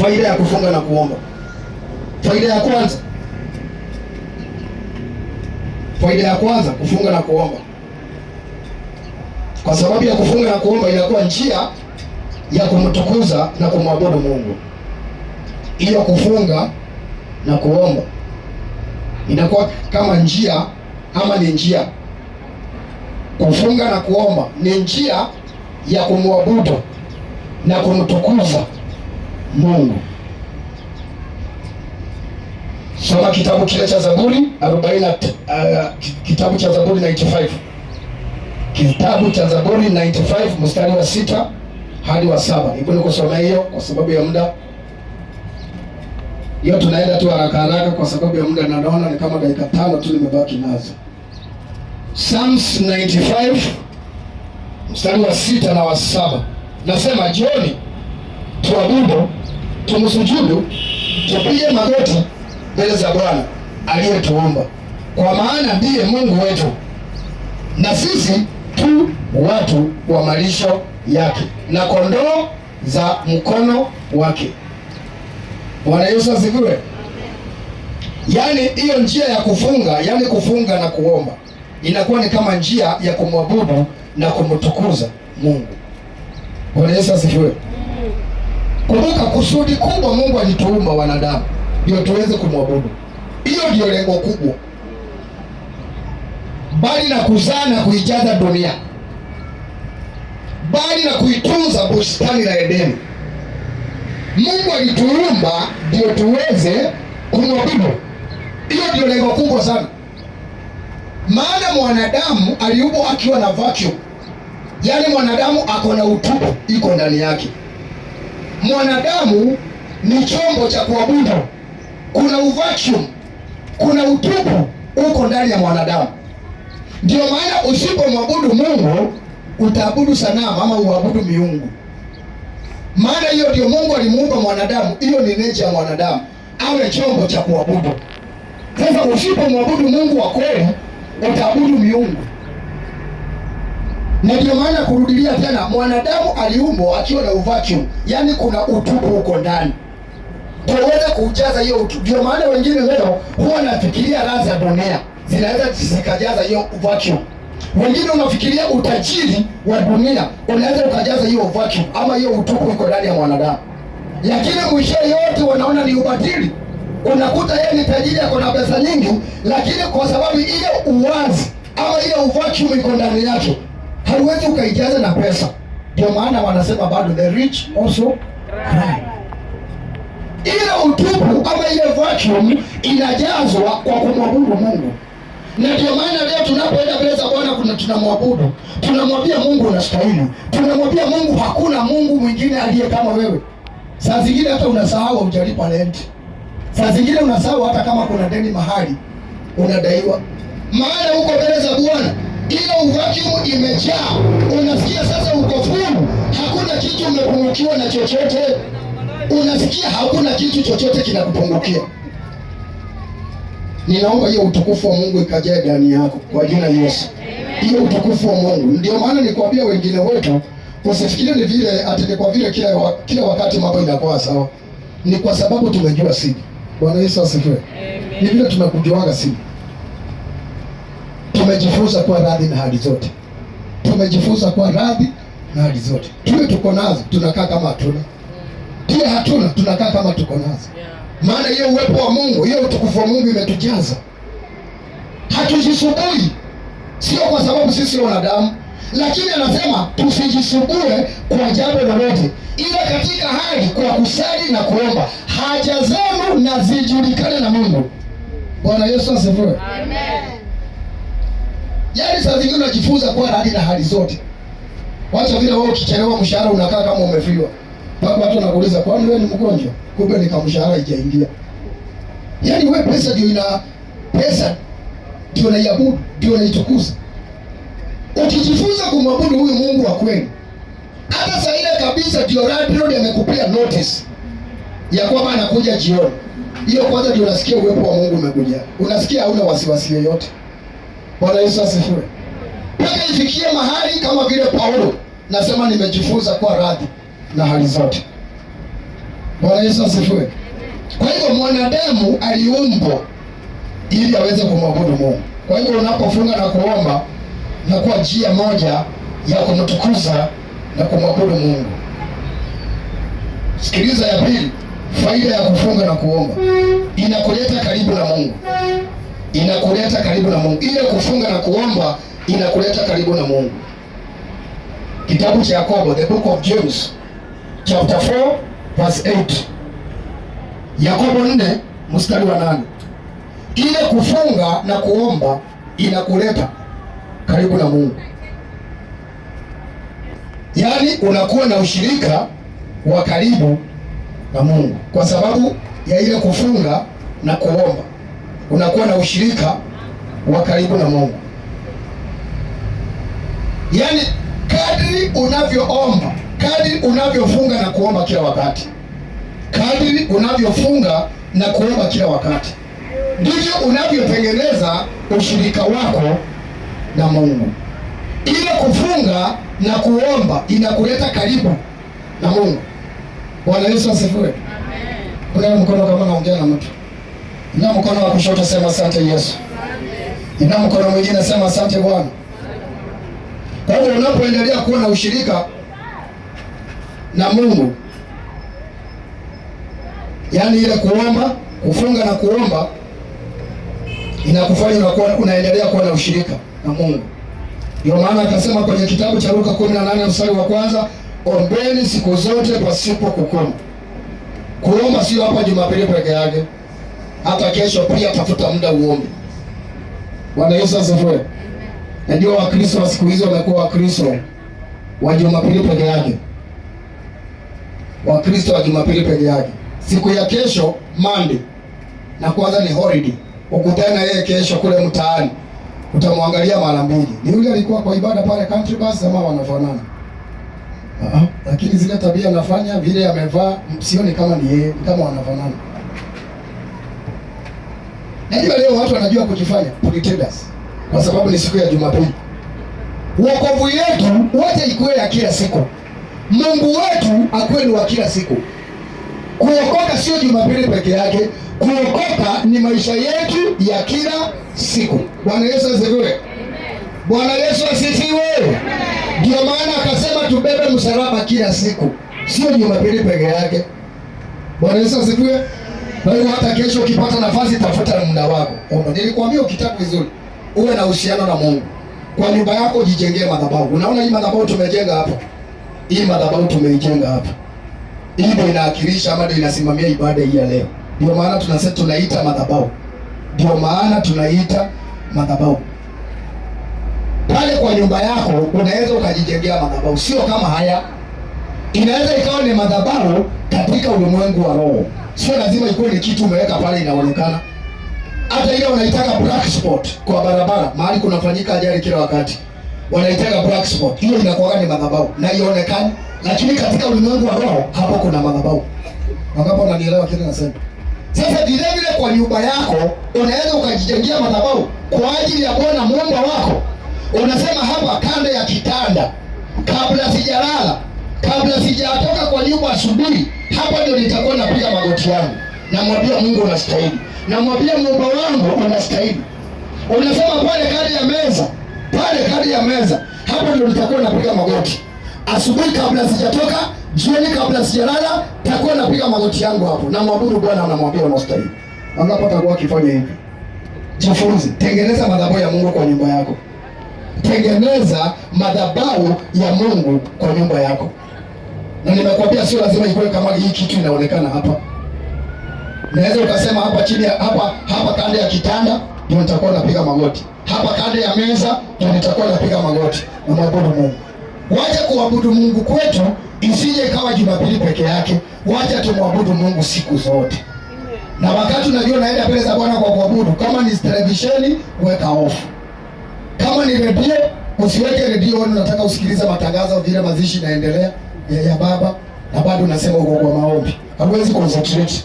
Faida ya kufunga na kuomba. Faida ya kwanza, kufunga na kuomba. Kwa sababu ya kufunga na kuomba inakuwa njia ya kumtukuza na kumwabudu Mungu. Hiyo kufunga na kuomba inakuwa kama njia, ama ni njia. Kufunga na kuomba ni njia ya kumwabudu na kumtukuza Mungu. Soma kitabu kile cha Zaburi 40, kitabu cha Zaburi 95. Kitabu cha Zaburi 95 mstari wa 6 hadi wa 7. Hebu nikusomea hiyo kwa sababu ya muda. Hiyo tunaenda tu haraka haraka kwa sababu ya muda, na naona ni kama dakika 5 tu nimebaki nazo. Psalms 95 mstari wa 6 na wa 7. Nasema, jioni tuabudu, tumsujudu, tupige magoti mbele za Bwana aliyetuumba, kwa maana ndiye Mungu wetu na sisi tu watu wa malisho yake na kondoo za mkono wake. Bwana Yesu asifiwe. Yaani hiyo njia ya kufunga, yaani kufunga na kuomba inakuwa ni kama njia ya kumwabudu na kumtukuza Mungu. Bwana Yesu asifiwe. Kumbuka kusudi kubwa, Mungu alituumba wanadamu ndio tuweze kumwabudu. Hiyo ndio lengo kubwa, bali na kuzaa na kuijaza dunia, bali na kuitunza bustani la Edeni. Mungu alituumba ndio tuweze kumwabudu. Hiyo ndio lengo kubwa sana, maana mwanadamu aliumbwa akiwa na vacuum, yaani mwanadamu ako na utupu iko ndani yake. Mwanadamu ni chombo cha kuabudu. Kuna uvacuum, kuna utupu uko ndani ya mwanadamu. Ndio maana usipomwabudu Mungu utaabudu sanamu ama uabudu miungu. Maana hiyo ndio Mungu alimuumba mwanadamu, hiyo ni nature ya mwanadamu, awe chombo cha kuabudu. Sasa usipomwabudu Mungu wa kweli utaabudu miungu. Na ndio maana kurudilia tena, mwanadamu aliumbwa akiwa na vacuum, yaani kuna utupu uko ndani, tuweze kujaza hiyo utupu. Ndio maana wengine leo huwa nafikiria raha za dunia zinaweza zikajaza hiyo vacuum. Wengine unafikiria utajiri wa dunia unaweza ukajaza hiyo vacuum ama hiyo utupu iko ndani ya mwanadamu, lakini mwisho yote wanaona ni ubatili. Unakuta yeye ni tajiri, ako na pesa nyingi, lakini kwa sababu ile uwazi ama ile vacuum iko ndani yake hauwezi ukaijaza na pesa. Ndio maana wanasema bado the rich also cry. Ile utupu ama ile vacuum inajazwa kwa kumwabudu Mungu. Na ndio maana leo tunapoenda mbele za Bwana tunamwabudu, tunamwambia Mungu unastahili, tunamwambia Mungu hakuna Mungu mwingine aliye kama wewe. Saa zingine hata unasahau hujalipa rent, saa zingine unasahau hata kama kuna deni mahali unadaiwa, maana uko mbele za Bwana ile vacuum imejaa. Unasikia sasa uko full, hakuna kitu umepungukiwa na chochote. Unasikia hakuna kitu chochote kinakupungukia. Ninaomba hiyo utukufu wa Mungu ikajae ndani yako kwa jina la Yesu. Hiyo utukufu wa Mungu. Ndio maana nikwambia wengine wetu usifikiri ni vile ati ni kwa vile kila wakati mambo inakuwa sawa. Ni kwa sababu tumejua siri. Bwana Yesu asifiwe. Ni vile tunakujuaga siri. Tumejifunza kwa radhi na hali zote. Tumejifunza kwa radhi na hali zote. Tuwe tuko nazo tunakaa kama hatuna. Pia hatuna tunakaa kama tuko nazo. Maana hiyo uwepo wa Mungu, hiyo utukufu wa Mungu imetujaza. Hatujisubui, sio kwa sababu sisi wanadamu, lakini anasema tusijisubue kwa jambo lolote, ila katika hali kwa kusali na kuomba haja zenu na zijulikane na Mungu. Bwana Yesu asifiwe. Amen. Yaani saa zingine unajifunza kwa hali na hali zote. Wacha vile wewe ukichelewa mshahara unakaa kama umefiwa. Baba watu wanakuuliza kwani wewe ni mgonjwa? Kumbe ni kama mshahara haijaingia. Yaani wewe pesa ndio unaiabudu, ndio unaitukuza. Ukijifunza kumwabudu huyu Mungu wa kweli, hata saa ile kabisa ndio landlord amekupia notice ya kwamba anakuja jioni. Hiyo kwanza ndio unasikia uwepo wa Mungu umekuja. Unasikia hauna wasiwasi yoyote. Bwana Yesu asifiwe. Mpaka ifikie mahali kama vile Paulo, nasema nimejifunza kwa radhi na hali zote. Bwana Yesu asifiwe. Kwa hivyo mwanadamu aliumbwa ili aweze kumwabudu Mungu. Kwa hivyo unapofunga na kuomba na kwa njia moja ya kumtukuza na kumwabudu Mungu. Sikiliza ya pili, faida ya kufunga na kuomba. Inakuleta karibu na Mungu. Inakuleta karibu na Mungu. Ile kufunga na kuomba inakuleta karibu na Mungu. Kitabu cha Yakobo, the book of James, chapter 4 verse 8. Yakobo 4 mstari wa 8. Ile kufunga na kuomba inakuleta karibu na Mungu. Yaani unakuwa na ushirika wa karibu na Mungu kwa sababu ya ile kufunga na kuomba. Unakuwa na ushirika wa karibu na Mungu. Yaani kadri unavyoomba, kadri unavyofunga na kuomba kila wakati, kadri unavyofunga na kuomba kila wakati, ndivyo unavyotengeneza ushirika wako na Mungu. Ile kufunga na kuomba inakuleta karibu na Mungu. Bwana Yesu asifiwe. Amen. Kuna mkono kama naongea na mtu. Ina mkono wa kushoto sema asante Yesu. Amen. Ina mkono mwingine sema asante Bwana. Kwa hiyo unapoendelea kuwa na ushirika na Mungu, yaani ile kuomba, kufunga na kuomba inakufanya unaendelea kuwa na ushirika na Mungu. Ndio maana akasema kwenye kitabu cha Luka 18 mstari wa kwanza, ombeni siku zote pasipo kukoma. Kuomba sio hapa Jumapili peke yake. Hata kesho pia tafuta muda uombe. Bwana Yesu asifiwe. Na ndio Wakristo wa siku hizo wamekuwa Wakristo wa Jumapili peke yake. Wakristo wa Jumapili peke yake. Siku ya kesho Monday na kwanza ni holiday. Ukutana yeye kesho kule mtaani, utamwangalia mara mbili. Ni yule alikuwa kwa ibada pale country bus ama wanafanana? Lakini zile tabia anafanya, vile amevaa, sioni kama ni yeye, kama wanafanana. Najua leo watu wanajua kujifanya pretenders kwa sababu ni siku ya Jumapili. Wokovu yetu wote ikuwe ya kila siku. Mungu wetu akuwe ni wa kila siku. Kuokoka sio Jumapili peke yake. Kuokoka ni maisha yetu ya kila siku. Bwana Yesu asifiwe. Bwana Yesu asifiwe. Ndio maana akasema tubebe msalaba kila siku, sio Jumapili peke yake. Bwana Yesu asifiwe. Kwa hiyo hata kesho ukipata nafasi, tafuta muda wako. Nilikwambia ukitaka vizuri uwe na uhusiano na Mungu. Kwa nyumba yako ujijengee madhabahu. Unaona hii madhabahu tumejenga hapa? Hii madhabahu tumeijenga hapa. Hii ndio inawakilisha ama ndio inasimamia ibada hii ya leo. Ndio maana tunasema tunaita madhabahu. Ndio maana tunaita madhabahu. Pale kwa nyumba yako unaweza ukajijengea madhabahu, sio kama haya. Inaweza ikawa ni madhabahu katika ulimwengu wa roho. Sio lazima ikuwe ni kitu umeweka pale inaonekana. Hata ile wanaitaka black spot kwa barabara, mahali kunafanyika ajali kila wakati, wanaitaka black spot. Hiyo inakuwa ni madhabahu na ionekane, lakini katika ulimwengu wa roho hapo kuna madhabahu. Wangapo unanielewa kile nasema? Sasa vile vile kwa nyumba yako unaweza ukajijengea madhabahu kwa ajili ya Bwana Muumba wako. Unasema hapa kando ya kitanda, kabla sijalala, kabla sijatoka kwa nyumba asubuhi, hapa ndio nitakuwa napiga magoti yangu. Namwambia Mungu unastahili. Namwambia Muumba wangu unastahili. Unasema pale kando ya meza, pale kando ya meza, hapa ndio nitakuwa napiga magoti. Asubuhi kabla sijatoka, jioni kabla sijalala, nitakuwa napiga magoti yangu hapo. Namwabudu Bwana, namwambia unastahili. Wangapi watakuwa wakifanya hivi? Jifunze, tengeneza madhabahu ya Mungu kwa nyumba yako. Tengeneza madhabahu ya Mungu kwa nyumba yako. Na nimekwambia sio lazima ikuwe kama hii kitu inaonekana hapa. Naweza ukasema hapa chini hapa kando ya kitanda ndio nitakuwa napiga magoti. Hapa kando ya meza ndio nitakuwa napiga magoti na mwabudu Mungu. Wacha kuabudu Mungu kwetu isije kama Jumapili peke yake. Wacha tumwabudu Mungu siku zote. Na wakati unajua naenda mbele za Bwana kwa kuabudu, kama ni televisheni weka off. Kama ni redio, usiweke redio unataka usikilize matangazo vile mazishi inaendelea ya baba na bado unasema uko kwa maombi. Hauwezi concentrate.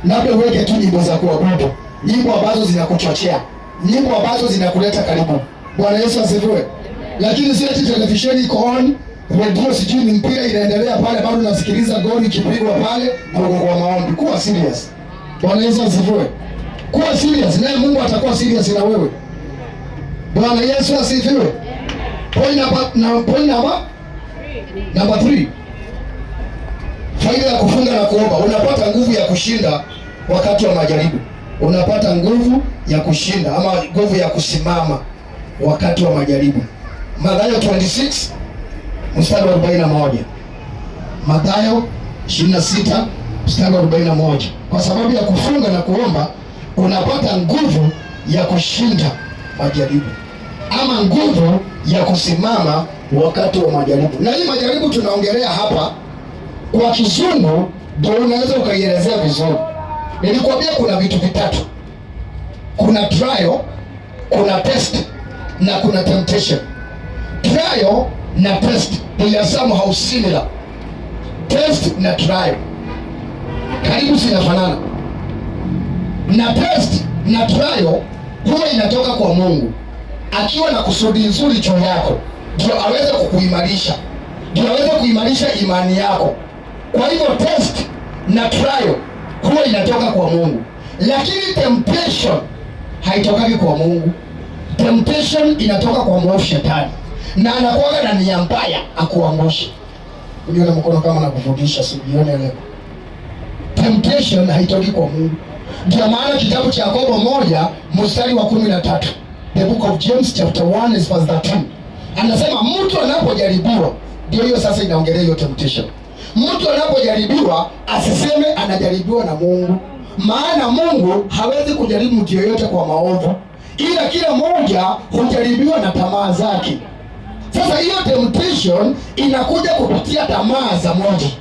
Labda uweke tu nyimbo za kuabudu, nyimbo ambazo zinakuchochea, nyimbo ambazo zinakuleta karibu. Bwana Yesu asifiwe. Lakini sio eti televisheni iko on, redio sijui ni mpira inaendelea pale, bado nasikiliza goli kipigwa pale na uko kwa maombi. Kuwa serious. Bwana Yesu asifiwe. Kuwa serious, naye Mungu atakuwa serious na wewe. Bwana Yesu asifiwe. Point number 3. Faida ya kufunga na kuomba. Unapata nguvu ya kushinda wakati wa majaribu. Unapata nguvu ya kushinda ama nguvu ya kusimama wakati wa majaribu. Mathayo 26 mstari wa 41. Mathayo 26 mstari wa 41. Kwa sababu ya kufunga na kuomba unapata nguvu ya kushinda majaribu ama nguvu ya kusimama wakati wa majaribu. Na hii majaribu tunaongelea hapa kwa Kizungu ndio unaweza ukaielezea vizuri. Nilikwambia kuna vitu vitatu. Kuna trial, kuna test na kuna temptation. Trial na test they are somehow similar. Test na trial karibu zinafanana. Na test na trial huwa inatoka kwa Mungu akiwa na kusudi nzuri juu yako, ndio aweze kukuimarisha, ndio aweze kuimarisha imani yako. Kwa hivyo test na trial huwa inatoka kwa Mungu, lakini temptation haitokaki kwa Mungu. Temptation inatoka kwa mwovu Shetani, na anakuwa na nia mbaya akuangushe. Unione mkono kama nakufundisha, sijione leo. Temptation haitoki kwa Mungu. Ndio maana kitabu cha Yakobo 1 mstari wa 13, the book of James chapter 1 verse 13, anasema mtu anapojaribiwa, ndio hiyo sasa inaongelea hiyo temptation. Mtu anapojaribiwa asiseme anajaribiwa na Mungu, maana Mungu hawezi kujaribu mtu yeyote kwa maovu, ila kila mmoja hujaribiwa na tamaa zake. Sasa hiyo temptation inakuja kupitia tamaa za mwili.